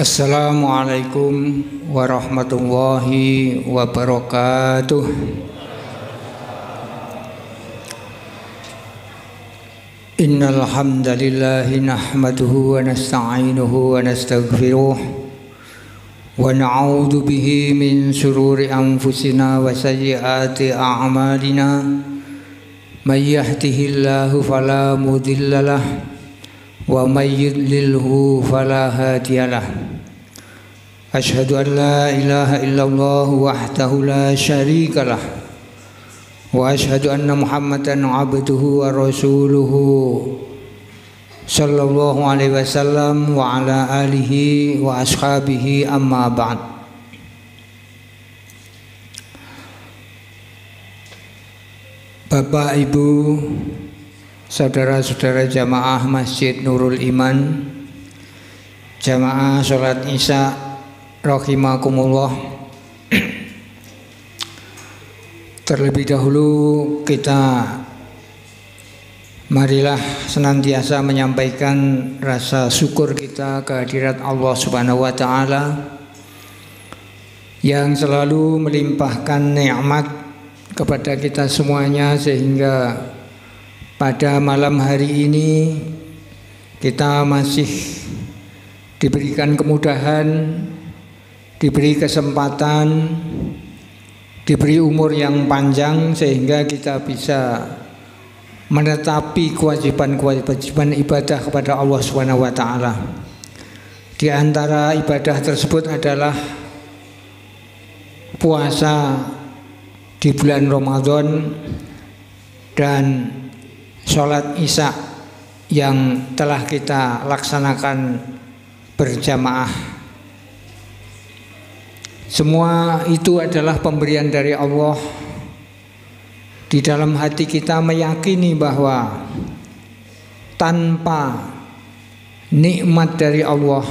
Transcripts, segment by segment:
Assalamualaikum warahmatullahi wabarakatuh. Innal hamdalillahi nahmaduhu wa nasta'inuhu wa nastaghfiruh wa na'udzu bihi min shururi anfusina wa sayyiati a'malina. May yahdihillahu fala mudhillalah wa may yudlilhu fala hadiyalah. Asyhadu an la ilaha illallah wahdahu la syarikalah wa asyhadu anna Muhammadan abduhu wa rasuluhu sallallahu alaihi wasallam wa ala alihi wa ashabihi amma ba'd. Bapak Ibu, saudara-saudara jamaah Masjid Nurul Iman, jamaah sholat Isya rahimakumullah. Terlebih dahulu marilah senantiasa menyampaikan rasa syukur kita kehadirat Allah Subhanahu wa taala yang selalu melimpahkan nikmat kepada kita semuanya, sehingga pada malam hari ini kita masih diberikan kemudahan, diberi kesempatan, diberi umur yang panjang, sehingga kita bisa menetapi kewajiban ibadah kepada Allah Subhanahu wa taala. Di antara ibadah tersebut adalah puasa di bulan Ramadan dan sholat Isya yang telah kita laksanakan berjamaah. Semua itu adalah pemberian dari Allah. Di dalam hati kita meyakini bahwa tanpa nikmat dari Allah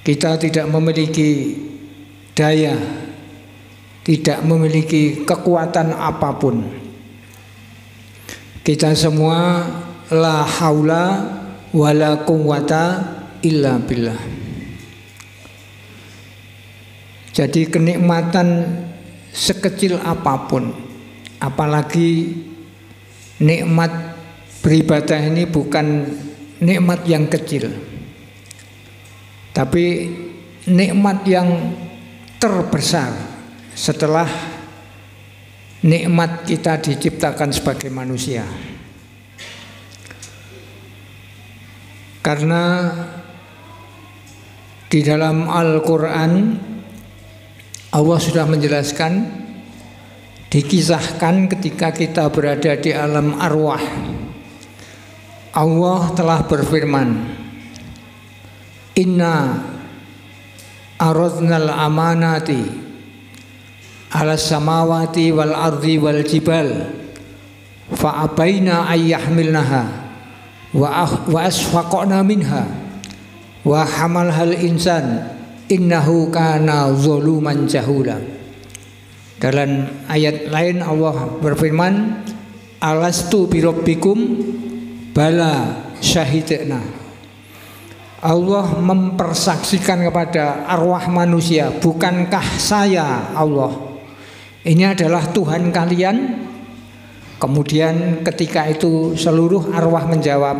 kita tidak memiliki daya, tidak memiliki kekuatan apapun. Kita semua la haula wala quwwata illa billah. Jadi kenikmatan sekecil apapun, apalagi nikmat beribadah ini bukan nikmat yang kecil, tapi nikmat yang terbesar setelah nikmat kita diciptakan sebagai manusia. Karena di dalam Al-Quran Allah sudah menjelaskan, dikisahkan ketika kita berada di alam arwah, Allah telah berfirman, Inna aradnal amanati ala samawati wal ardi wal jibal fa abaina ayyahmilnaha wa asfaqna minha wa hamalhal insan innahu kana zaluman jahula. Dalam ayat lain Allah berfirman, alastu birabbikum bala syahidna. Allah mempersaksikan kepada arwah manusia, bukankah saya Allah ini adalah Tuhan kalian? Kemudian ketika itu seluruh arwah menjawab,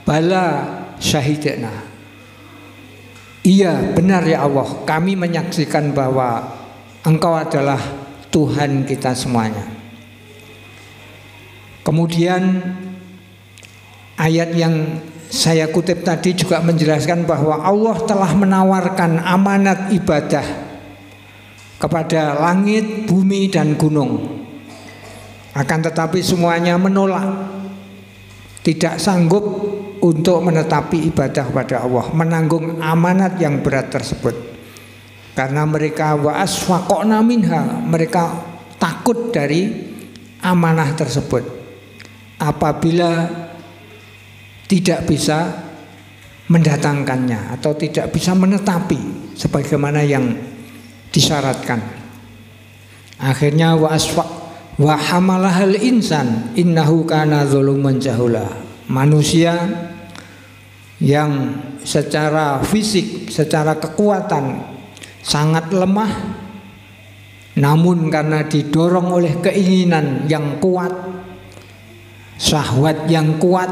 bala syahidna. Iya, benar ya Allah, kami menyaksikan bahwa Engkau adalah Tuhan kita semuanya. Kemudian ayat yang saya kutip tadi juga menjelaskan bahwa Allah telah menawarkan amanat ibadah kepada langit, bumi, dan gunung. Akan tetapi semuanya menolak, tidak sanggup untuk menetapi ibadah kepada Allah, menanggung amanat yang berat tersebut. Karena mereka wa asfaqna minha, mereka takut dari amanah tersebut. Apabila tidak bisa mendatangkannya atau tidak bisa menetapi sebagaimana yang disyaratkan. Akhirnya wa hamalahal insan innahu kana zaluman jahula. Manusia yang secara fisik, secara kekuatan sangat lemah, namun karena didorong oleh keinginan yang kuat, syahwat yang kuat,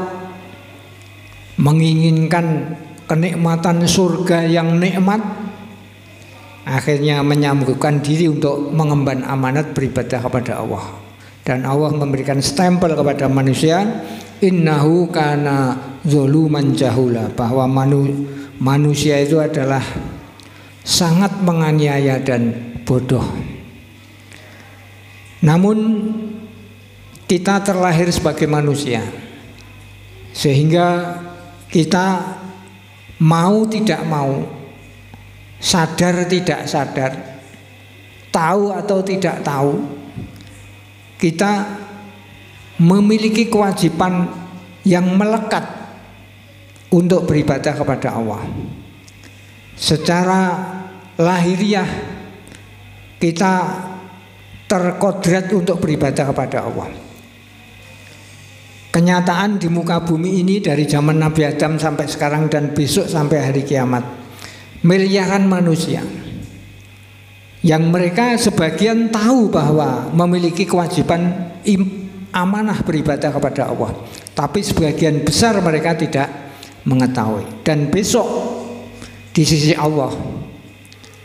menginginkan kenikmatan surga yang nikmat, akhirnya menyambungkan diri untuk mengemban amanat beribadah kepada Allah. Dan Allah memberikan stempel kepada manusia, innahu kana zoluman jahula, bahwa manusia itu adalah sangat menganiaya dan bodoh. Namun kita terlahir sebagai manusia, sehingga kita mau tidak mau, sadar tidak sadar, tahu atau tidak tahu, kita memiliki kewajiban yang melekat untuk beribadah kepada Allah. Secara lahiriah kita terkodrat untuk beribadah kepada Allah. Kenyataan di muka bumi ini dari zaman Nabi Adam sampai sekarang dan besok sampai hari kiamat, miliaran manusia yang mereka sebagian tahu bahwa memiliki kewajiban amanah beribadah kepada Allah, tapi sebagian besar mereka tidak mengetahui. Dan besok di sisi Allah,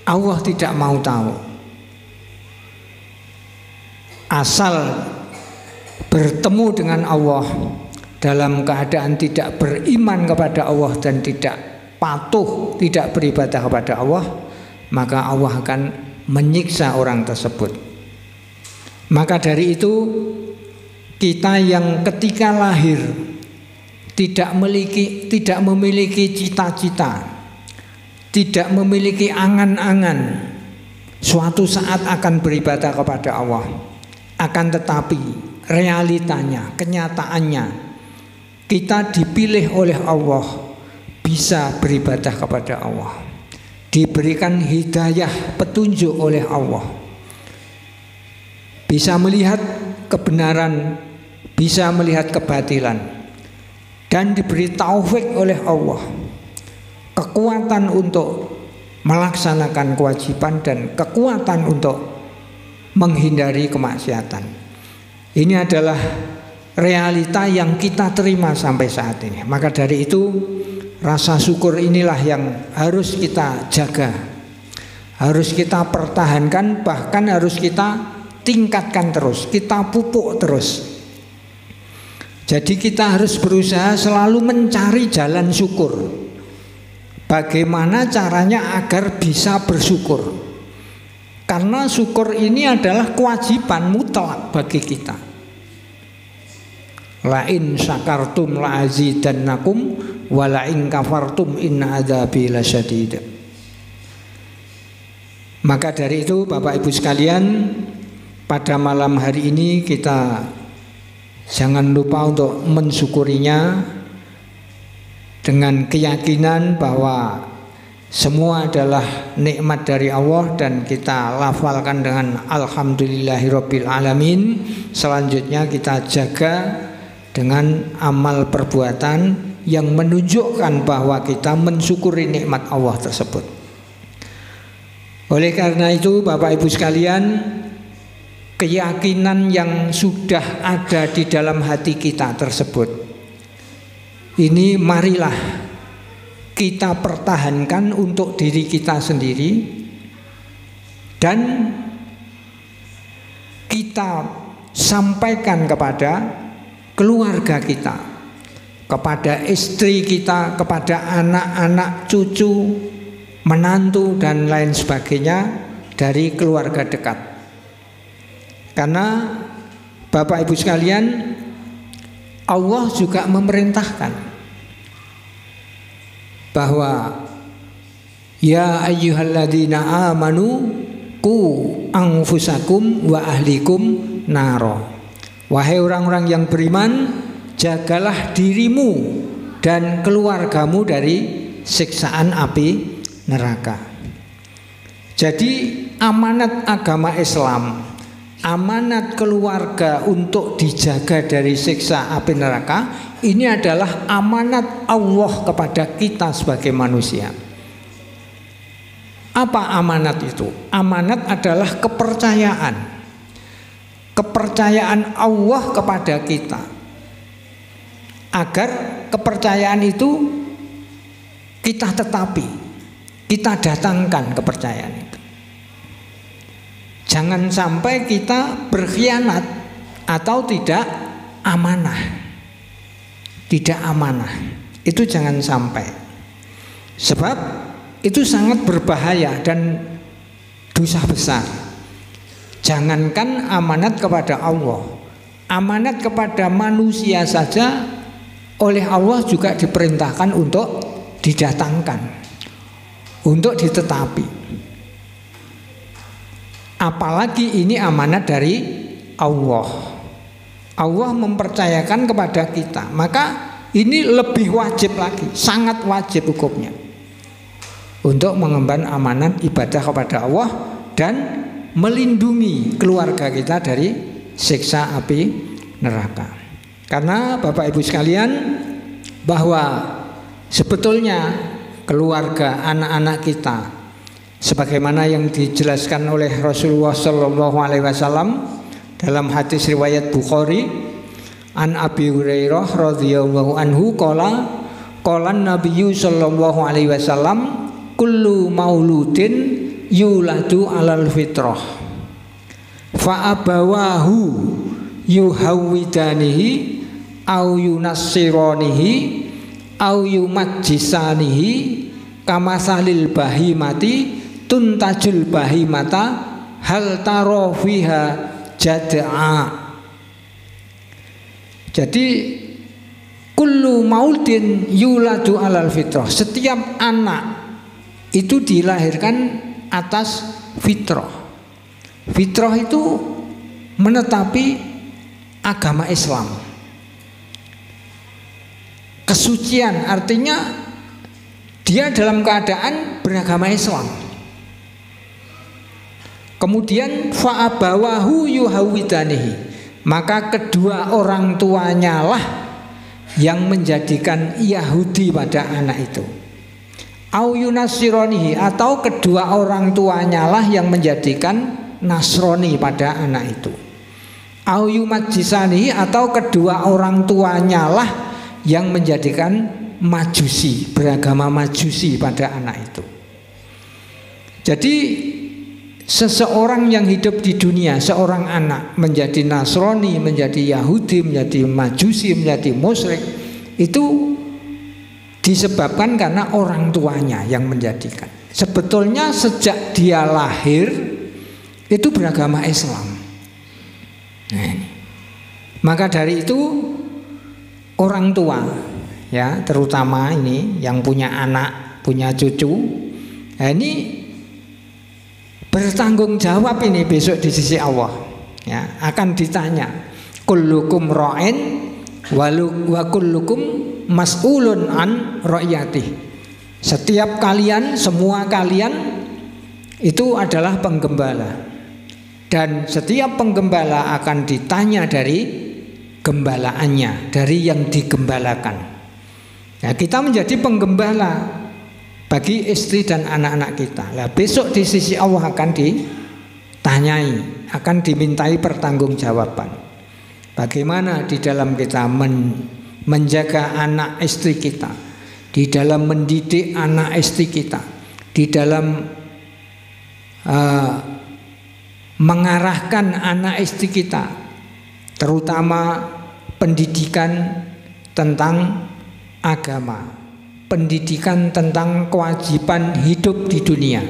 Allah tidak mau tahu. Asal bertemu dengan Allah dalam keadaan tidak beriman kepada Allah dan tidak patuh, tidak beribadah kepada Allah, maka Allah akan menyiksa orang tersebut. Maka dari itu, kita yang ketika lahir tidak memiliki cita-cita, tidak memiliki angan-angan suatu saat akan beribadah kepada Allah, akan tetapi realitanya, kenyataannya, kita dipilih oleh Allah bisa beribadah kepada Allah, diberikan hidayah petunjuk oleh Allah, bisa melihat kebenaran, bisa melihat kebatilan, dan diberi taufik oleh Allah, kekuatan untuk melaksanakan kewajiban dan kekuatan untuk menghindari kemaksiatan. Ini adalah realita yang kita terima sampai saat ini. Maka dari itu, rasa syukur inilah yang harus kita jaga, harus kita pertahankan, bahkan harus kita tingkatkan terus, kita pupuk terus. Jadi kita harus berusaha selalu mencari jalan syukur. Bagaimana caranya agar bisa bersyukur? Karena syukur ini adalah kewajiban mutlak bagi kita. La in syakartum la azidannakum wa la in kafartum inna adzabi lasyadid. Maka dari itu Bapak Ibu sekalian, pada malam hari ini kita jangan lupa untuk mensyukurinya dengan keyakinan bahwa semua adalah nikmat dari Allah, dan kita lafalkan dengan alhamdulillahirabbil alamin. Selanjutnya kita jaga dengan amal perbuatan yang menunjukkan bahwa kita mensyukuri nikmat Allah tersebut. Oleh karena itu Bapak Ibu sekalian, keyakinan yang sudah ada di dalam hati kita tersebut, ini marilah kita pertahankan untuk diri kita sendiri, dan kita sampaikan kepada keluarga kita, kepada istri kita, kepada anak-anak, cucu, menantu, dan lain sebagainya dari keluarga dekat. Karena Bapak Ibu sekalian, Allah juga memerintahkan bahwa ya ayyuhalladzina amanu qu anfusakum wa ahlikum naro. Wahai orang-orang yang beriman, jagalah dirimu dan keluargamu dari siksaan api neraka. Jadi amanat agama Islam amanat keluarga untuk dijaga dari siksa api neraka, ini adalah amanat Allah kepada kita sebagai manusia. Apa amanat itu? Amanat adalah kepercayaan. Kepercayaan Allah kepada kita. Agar kepercayaan itu kita tetapi, kita datangkan kepercayaan itu. Jangan sampai kita berkhianat atau tidak amanah. Tidak amanah. Itu jangan sampai. Sebab itu sangat berbahaya dan dosa besar. Jangankan amanat kepada Allah, amanat kepada manusia saja oleh Allah juga diperintahkan untuk didatangkan, untuk ditetapi. Apalagi ini amanat dari Allah. Allah mempercayakan kepada kita, maka ini lebih wajib lagi, sangat wajib hukumnya untuk mengemban amanat ibadah kepada Allah dan melindungi keluarga kita dari siksa api neraka. Karena Bapak Ibu sekalian, bahwa sebetulnya keluarga, anak-anak kita, sebagaimana yang dijelaskan oleh Rasulullah Shallallahu Alaihi Wasallam dalam hadis riwayat Bukhari, an Abi Hurairah radhiyallahu anhu qala Nabi Shallallahu Alaihi Wasallam kullu mauludin yuladu alal fitrah fa abawahu yuhawidanihi au yunassiranihi au yumajjisanihi kamasalil bahimati tuntajul bahimata hal taro fiha jad'a. Jadi kullu mauludin yuladu alal fitrah, setiap anak itu dilahirkan atas fitrah. Fitrah itu menetapi agama Islam. Kesucian artinya dia dalam keadaan beragama Islam. Kemudian fa'abawahu yuhawidanihi, maka kedua orang tuanya lah yang menjadikan Yahudi pada anak itu. Au yunasironihi, atau kedua orang tuanya lah yang menjadikan Nasrani pada anak itu. Au yumajjisanihi, atau kedua orang tuanya lah yang menjadikan Majusi, beragama Majusi pada anak itu. Jadi seseorang yang hidup di dunia, seorang anak menjadi Nasrani, menjadi Yahudi, menjadi Majusi, menjadi musyrik, itu disebabkan karena orang tuanya yang menjadikan. Sebetulnya sejak dia lahir itu beragama Islam. Nah, maka dari itu orang tua, ya terutama ini yang punya anak, punya cucu, nah ini bertanggung jawab ini besok di sisi Allah, ya akan ditanya kullukum ra'in wa kullukum mas'ulun an ra'yatih. Setiap kalian, semua kalian itu adalah penggembala, dan setiap penggembala akan ditanya dari gembalaannya, dari yang digembalakan. Nah, kita menjadi penggembala bagi istri dan anak-anak kita. Nah, besok di sisi Allah akan ditanyai, akan dimintai pertanggungjawaban. Bagaimana di dalam kita menjaga anak istri kita, di dalam mendidik anak istri kita, di dalam mengarahkan anak istri kita, terutama pendidikan tentang agama, pendidikan tentang kewajiban hidup di dunia,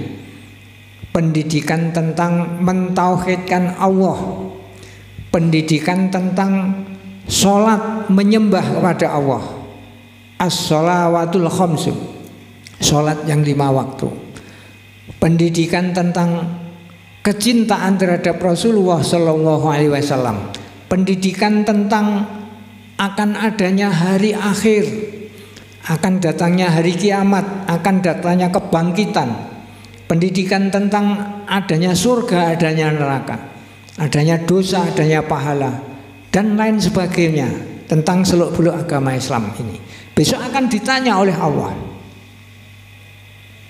pendidikan tentang mentauhidkan Allah, pendidikan tentang sholat menyembah kepada Allah, as-sholawatul khamsu, sholat yang 5 waktu, pendidikan tentang kecintaan terhadap Rasulullah Shallallahu Alaihi Wasallam, pendidikan tentang akan adanya hari akhir, akan datangnya hari kiamat, akan datangnya kebangkitan, pendidikan tentang adanya surga, adanya neraka, adanya dosa, adanya pahala, dan lain sebagainya tentang seluk-beluk agama Islam ini. Besok akan ditanya oleh Allah.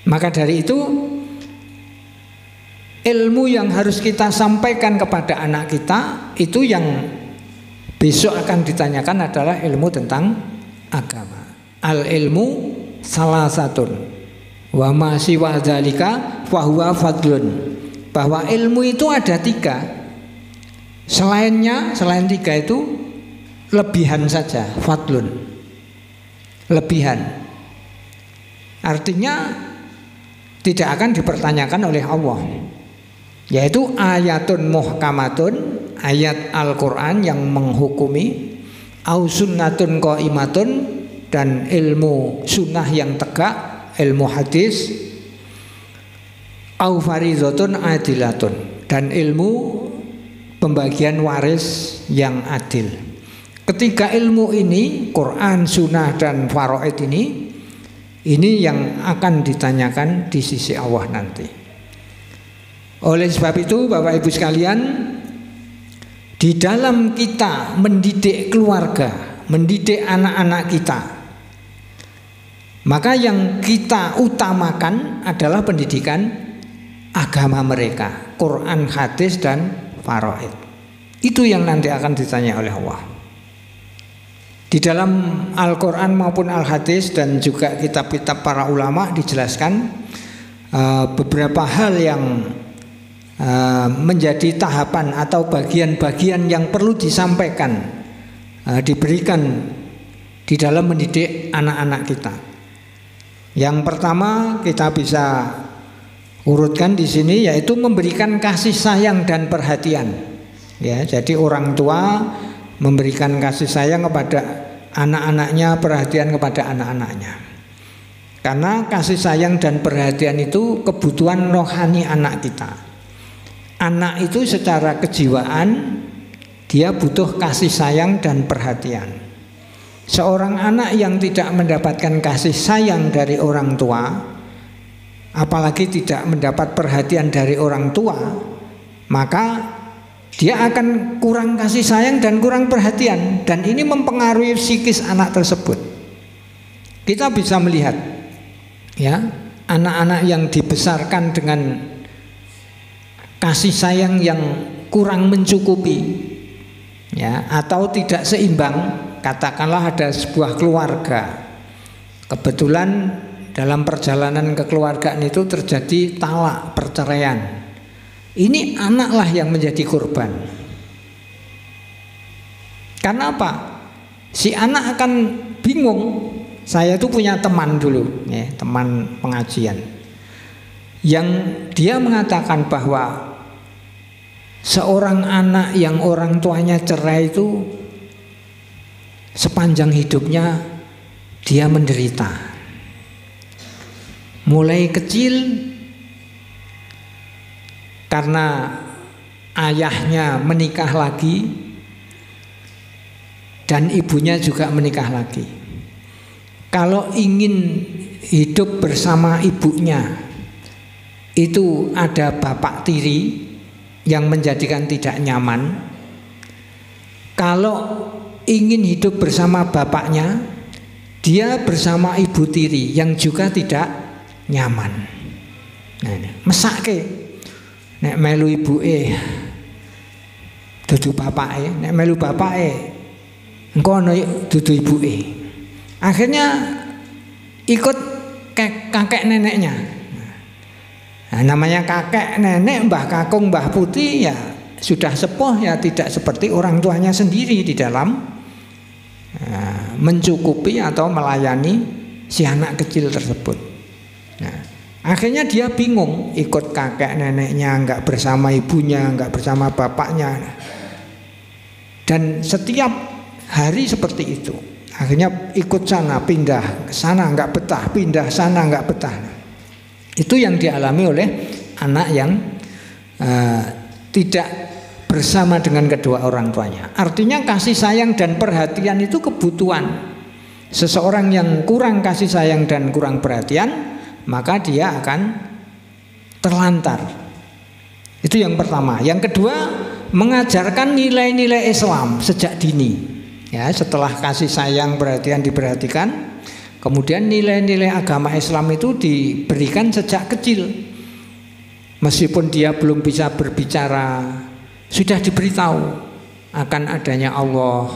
Maka dari itu, ilmu yang harus kita sampaikan kepada anak kita itu yang besok akan ditanyakan adalah ilmu tentang agama. Al ilmu salasatun wa ma siwa dzalika fahuwa fadlun. Bahwa ilmu itu ada 3. Selain 3 itu lebihan saja, fadlun. Lebihan. Artinya tidak akan dipertanyakan oleh Allah. Yaitu ayatun muhkamatun, ayat Al-Quran yang menghukumi, au sunnatun qaimatun, dan ilmu sunnah yang tegak, ilmu hadis, au faridhatun adilatun, dan ilmu pembagian waris yang adil. Ketiga ilmu ini, Quran, sunnah, dan faraid ini yang akan ditanyakan di sisi Allah nanti. Oleh sebab itu Bapak Ibu sekalian, di dalam kita mendidik keluarga, mendidik anak-anak kita, maka yang kita utamakan adalah pendidikan agama mereka, Quran, hadis, dan faraid. Itu yang nanti akan ditanya oleh Allah. Di dalam Al-Quran maupun Al-Hadis dan juga kitab-kitab para ulama dijelaskan beberapa hal yang menjadi tahapan atau bagian-bagian yang perlu disampaikan, diberikan di dalam mendidik anak-anak kita. Yang pertama kita bisa urutkan di sini, yaitu memberikan kasih sayang dan perhatian. Ya, jadi orang tua memberikan kasih sayang kepada anak-anaknya, perhatian kepada anak-anaknya. Karena kasih sayang dan perhatian itu kebutuhan rohani anak kita. Anak itu secara kejiwaan dia butuh kasih sayang dan perhatian. Seorang anak yang tidak mendapatkan kasih sayang dari orang tua, apalagi tidak mendapat perhatian dari orang tua, maka dia akan kurang kasih sayang dan kurang perhatian, dan ini mempengaruhi psikis anak tersebut. Kita bisa melihat ya, anak-anak yang dibesarkan dengan kasih sayang yang kurang mencukupi, ya, atau tidak seimbang. Katakanlah ada sebuah keluarga, kebetulan dalam perjalanan kekeluargaan itu terjadi talak, perceraian. Ini anaklah yang menjadi korban. Karena apa? Si anak akan bingung. Saya itu punya teman dulu, ya, teman pengajian, yang dia mengatakan bahwa seorang anak yang orang tuanya cerai itu sepanjang hidupnya dia menderita. Mulai kecil karena ayahnya menikah lagi dan ibunya juga menikah lagi. Kalau ingin hidup bersama ibunya, itu ada bapak tiri yang menjadikan tidak nyaman. Kalau ingin hidup bersama bapaknya, dia bersama ibu tiri yang juga tidak nyaman. Nah, mesake nek melu ibuke dudu bapake, nek melu bapake engko ana dudu ibuke. Akhirnya ikut kakek neneknya. Nah, namanya kakek nenek, mbah kakung, mbah putih, ya sudah sepuh, ya tidak seperti orang tuanya sendiri di dalam mencukupi atau melayani si anak kecil tersebut. Nah, akhirnya dia bingung, ikut kakek neneknya, nggak bersama ibunya, nggak bersama bapaknya, dan setiap hari seperti itu. Akhirnya ikut sana, pindah sana, nggak betah, pindah sana, nggak betah. Itu yang dialami oleh anak yang tidak bersama dengan kedua orang tuanya. Artinya kasih sayang dan perhatian itu kebutuhan. Seseorang yang kurang kasih sayang dan kurang perhatian, maka dia akan terlantar. Itu yang pertama. Yang kedua, mengajarkan nilai-nilai Islam sejak dini. Ya, setelah kasih sayang, perhatian diperhatikan, kemudian nilai-nilai agama Islam itu diberikan sejak kecil. Meskipun dia belum bisa berbicara, sudah diberitahu akan adanya Allah,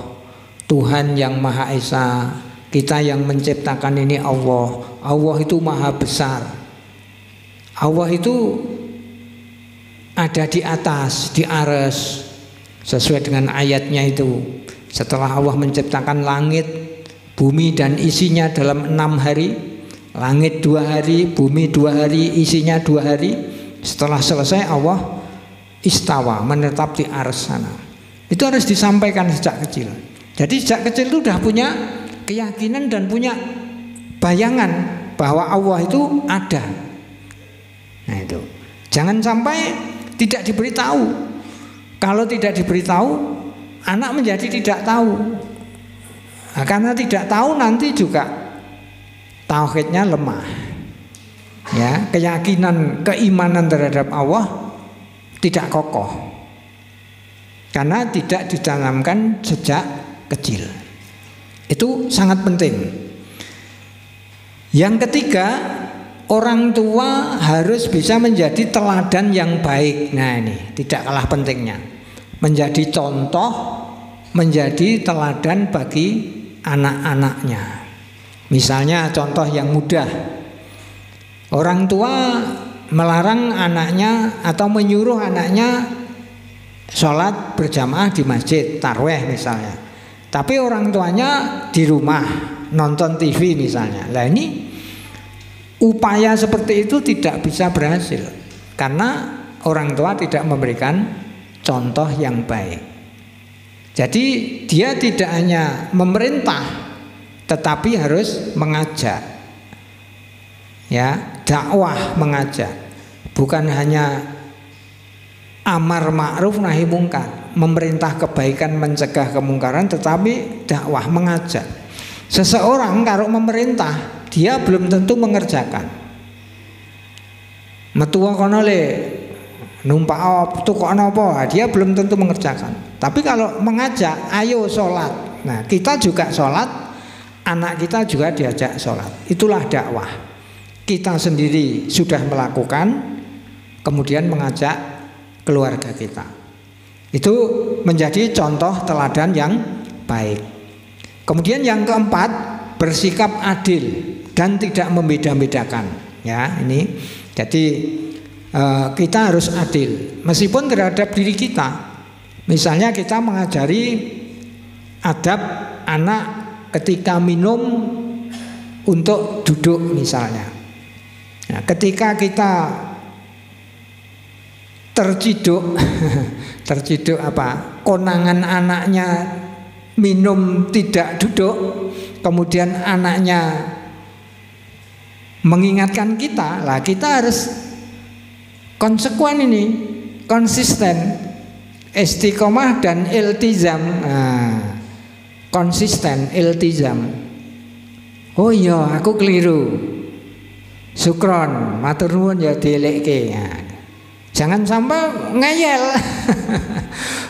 Tuhan yang Maha Esa. Kita yang menciptakan ini Allah. Allah itu maha besar. Allah itu ada di atas, di arsy, sesuai dengan ayatnya itu. Setelah Allah menciptakan langit, bumi dan isinya dalam 6 hari, langit 2 hari, bumi 2 hari, isinya 2 hari. Setelah selesai Allah istawa, menetap di arsy sana. Itu harus disampaikan sejak kecil. Jadi sejak kecil itu sudah punya keyakinan dan punya bayangan bahwa Allah itu ada. Nah itu, jangan sampai tidak diberitahu. Kalau tidak diberitahu, anak menjadi tidak tahu. Nah, karena tidak tahu nanti juga tauhidnya lemah. Ya, keyakinan, keimanan terhadap Allah tidak kokoh. Karena tidak ditanamkan sejak kecil. Itu sangat penting. Yang ketiga, orang tua harus bisa menjadi teladan yang baik. Nah ini tidak kalah pentingnya. Menjadi contoh, menjadi teladan bagi anak-anaknya. Misalnya contoh yang mudah. Orang tua melarang anaknya atau menyuruh anaknya sholat berjamaah di masjid, tarweh misalnya. Tapi orang tuanya di rumah nonton TV misalnya. Lah ini upaya seperti itu tidak bisa berhasil karena orang tua tidak memberikan contoh yang baik. Jadi dia tidak hanya memerintah tetapi harus mengajak. Ya, dakwah mengajak. Bukan hanya amar ma'ruf nahi mungkar, memerintah kebaikan mencegah kemungkaran, tetapi dakwah mengajak. Seseorang kalau memerintah dia belum tentu mengerjakan. Metua kono le numpak tukokno apa, dia belum tentu mengerjakan. Tapi kalau mengajak, ayo sholat. Nah, kita juga sholat, anak kita juga diajak sholat. Itulah dakwah. Kita sendiri sudah melakukan, kemudian mengajak keluarga kita. Itu menjadi contoh teladan yang baik. Kemudian yang keempat, bersikap adil dan tidak membeda-bedakan. Ya, ini jadi kita harus adil meskipun terhadap diri kita. Misalnya kita mengajari adab anak ketika minum untuk duduk misalnya. Nah, ketika kita terciduk apa? Konangan anaknya minum tidak duduk, kemudian anaknya mengingatkan kita, lah kita harus konsekuen ini, konsisten, istiqomah dan iltizam. Nah, konsisten, iltizam. Oh iya, aku keliru. Syukron, matur nuwun ya dielekke. Nah, jangan sampai ngeyel.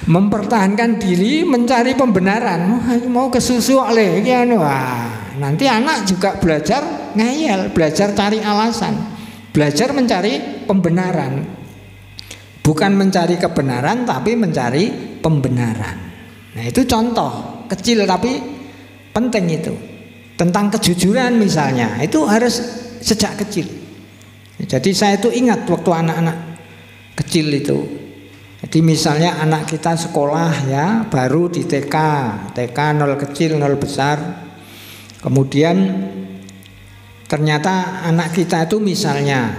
Mempertahankan diri, mencari pembenaran. Mau kesusu oleh nanti anak juga belajar ngeyel, belajar cari alasan, belajar mencari pembenaran. Bukan mencari kebenaran, tapi mencari pembenaran. Nah, itu contoh kecil tapi penting itu. Tentang kejujuran misalnya, itu harus sejak kecil. Jadi saya itu ingat waktu anak-anak kecil itu. Jadi misalnya anak kita sekolah ya, baru di TK 0 kecil 0 besar. Kemudian ternyata anak kita itu misalnya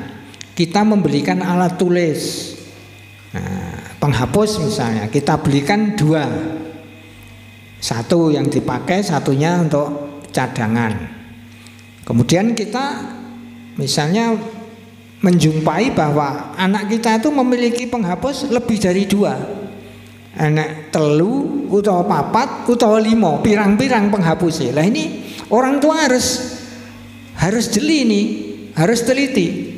kita membelikan alat tulis. Nah, penghapus misalnya kita belikan 2. Satu yang dipakai, satunya untuk cadangan. Kemudian kita misalnya menjumpai bahwa anak kita itu memiliki penghapus lebih dari 2, anak telu utawa papat utawa 5, pirang-pirang penghapusnya. Lah ini orang tua harus jeli ini, harus teliti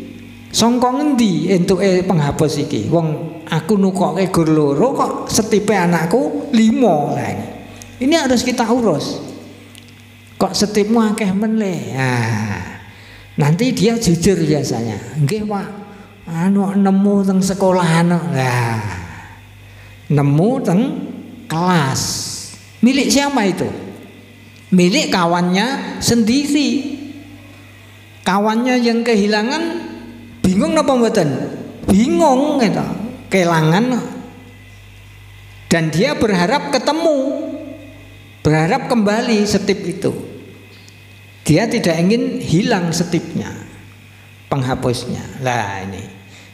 Sangka ngendi entuke penghapus iki? Wong aku nukoke gur loro kok setipe anakku 5. Nah, ini harus kita urus. Kok setipmu akeh meneh. Nah, nanti dia jujur biasanya. Nggih, Pak. Anu nemu teng sekolahan. Nah, nemu teng kelas. Milik siapa itu? Milik kawannya sendiri. Kawannya yang kehilangan bingung napa mboten? Bingung gitu. Kelangan. Dan dia berharap ketemu. Berharap kembali setip itu. Dia tidak ingin hilang setipnya, penghapusnya. Lah ini.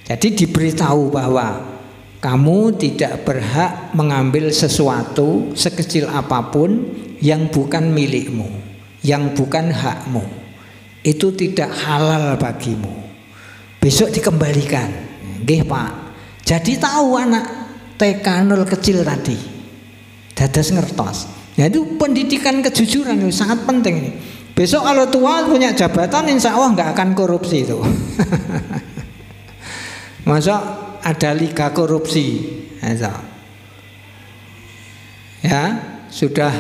Jadi diberitahu bahwa kamu tidak berhak mengambil sesuatu sekecil apapun yang bukan milikmu, yang bukan hakmu. Itu tidak halal bagimu. Besok dikembalikan. Nggih, Pak. Jadi tahu anak TK 0 kecil tadi. Dados ngertos. Ya itu pendidikan kejujuran itu sangat penting ini. Besok kalau tua punya jabatan insya Allah nggak akan korupsi itu. Masa ada liga korupsi. Ya sudah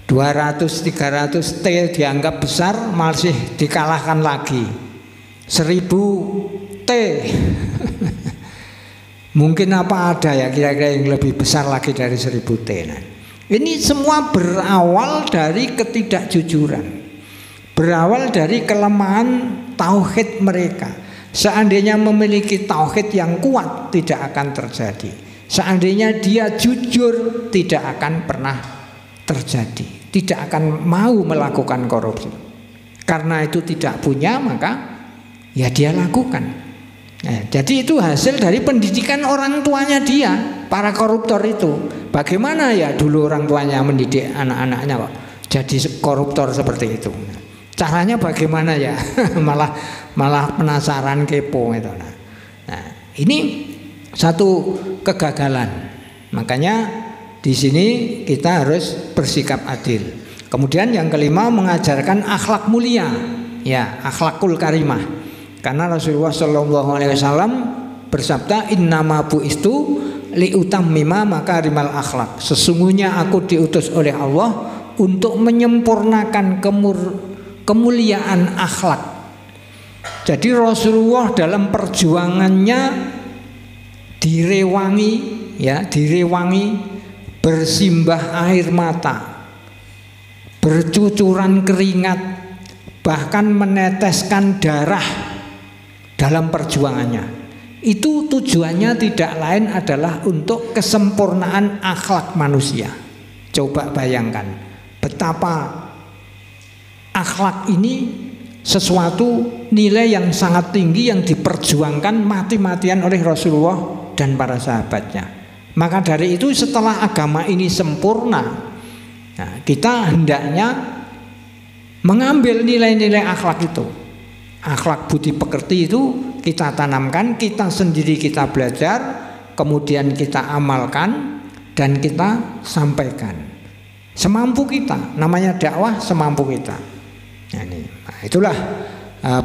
200-300 T dianggap besar masih dikalahkan lagi. 1000 T. Mungkin apa ada ya kira-kira yang lebih besar lagi dari 1000 T. Nah, ini semua berawal dari ketidakjujuran, berawal dari kelemahan tauhid mereka. Seandainya memiliki tauhid yang kuat tidak akan terjadi. Seandainya dia jujur tidak akan pernah terjadi, tidak akan mau melakukan korupsi. Karena itu tidak punya maka ya dia lakukan. Nah, jadi itu hasil dari pendidikan orang tuanya dia, para koruptor itu. Bagaimana ya dulu orang tuanya mendidik anak-anaknya kok jadi koruptor seperti itu. Caranya bagaimana ya? malah penasaran, kepo gitu. Nah, ini satu kegagalan. Makanya di sini kita harus bersikap adil. Kemudian yang kelima mengajarkan akhlak mulia, ya akhlakul karimah. Karena Rasulullah SAW bersabda, innama bu'istu liutammima makarimal akhlak. Sesungguhnya aku diutus oleh Allah untuk menyempurnakan kemuliaan akhlak. Jadi Rasulullah dalam perjuangannya direwangi, bersimbah air mata, bercucuran keringat, bahkan meneteskan darah dalam perjuangannya. Itu tujuannya tidak lain adalah untuk kesempurnaan akhlak manusia. Coba bayangkan betapa akhlak ini sesuatu nilai yang sangat tinggi yang diperjuangkan mati-matian oleh Rasulullah dan para sahabatnya. Maka dari itu setelah agama ini sempurna, nah, kita hendaknya mengambil nilai-nilai akhlak itu. Akhlak budi pekerti itu kita tanamkan, kita sendiri kita belajar, kemudian kita amalkan dan kita sampaikan semampu kita. Namanya dakwah semampu kita. Nah, itulah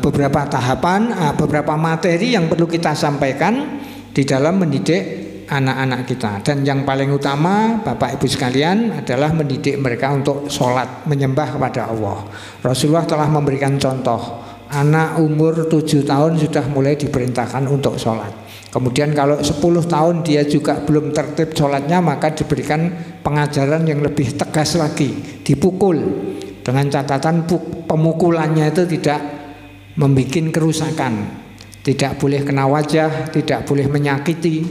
beberapa tahapan, beberapa materi yang perlu kita sampaikan di dalam mendidik anak-anak kita. Dan yang paling utama Bapak Ibu sekalian adalah mendidik mereka untuk sholat, menyembah kepada Allah. Rasulullah telah memberikan contoh. Anak umur 7 tahun sudah mulai diperintahkan untuk sholat. Kemudian kalau 10 tahun dia juga belum tertib sholatnya, maka diberikan pengajaran yang lebih tegas lagi, dipukul. Dengan catatan pemukulannya itu tidak membuat kerusakan, tidak boleh kena wajah, tidak boleh menyakiti,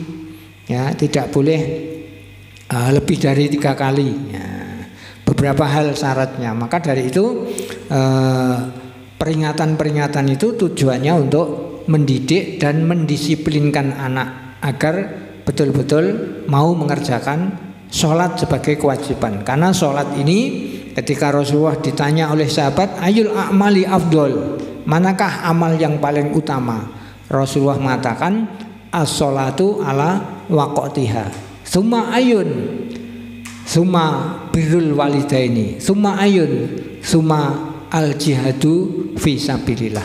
ya, tidak boleh lebih dari 3 kali. Ya, beberapa hal syaratnya. Maka dari itu peringatan-peringatan itu tujuannya untuk mendidik dan mendisiplinkan anak agar betul-betul mau mengerjakan sholat sebagai kewajiban. Karena sholat ini ketika Rasulullah ditanya oleh sahabat, ayul a'mali afdol, manakah amal yang paling utama? Rasulullah mengatakan as-sholatu ala waqtiha, summa ayun, summa birrul walidaini, summa ayun, summa al jihadu fi sabilillah.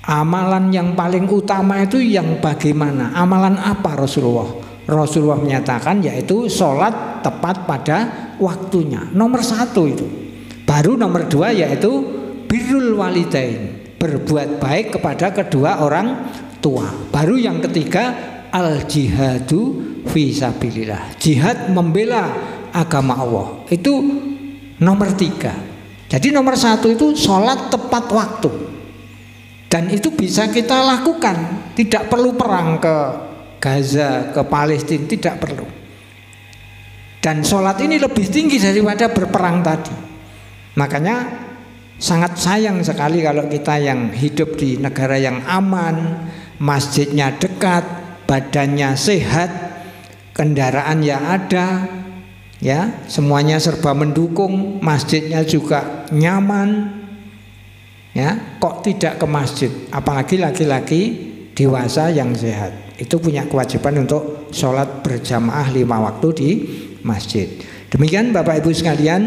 Amalan yang paling utama itu yang bagaimana? Amalan apa Rasulullah? Rasulullah menyatakan yaitu sholat tepat pada waktunya. Nomor 1 itu. Baru nomor 2 yaitu birrul walidain, berbuat baik kepada kedua orang tua. Baru yang ketiga al jihadu fi sabilillah, jihad membela agama Allah. Itu nomor 3. Jadi nomor 1 itu sholat tepat waktu. Dan itu bisa kita lakukan, tidak perlu perang ke Gaza, ke Palestina, tidak perlu. Dan sholat ini lebih tinggi daripada berperang tadi. Makanya sangat sayang sekali kalau kita yang hidup di negara yang aman, masjidnya dekat, badannya sehat, kendaraan yang ada, ya semuanya serba mendukung, masjidnya juga nyaman. Ya, kok tidak ke masjid? Apalagi laki-laki dewasa yang sehat, itu punya kewajiban untuk sholat berjamaah 5 waktu di masjid. Demikian Bapak Ibu sekalian,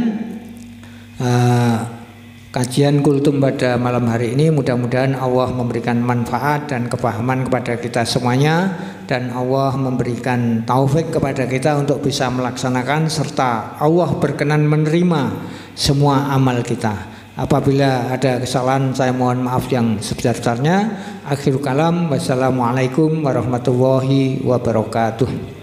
kajian kultum pada malam hari ini. Mudah-mudahan Allah memberikan manfaat dan kepahaman kepada kita semuanya, dan Allah memberikan taufik kepada kita untuk bisa melaksanakan, serta Allah berkenan menerima semua amal kita. Apabila ada kesalahan, saya mohon maaf yang sebesar-besarnya. Akhirul kalam, wassalamualaikum warahmatullahi wabarakatuh.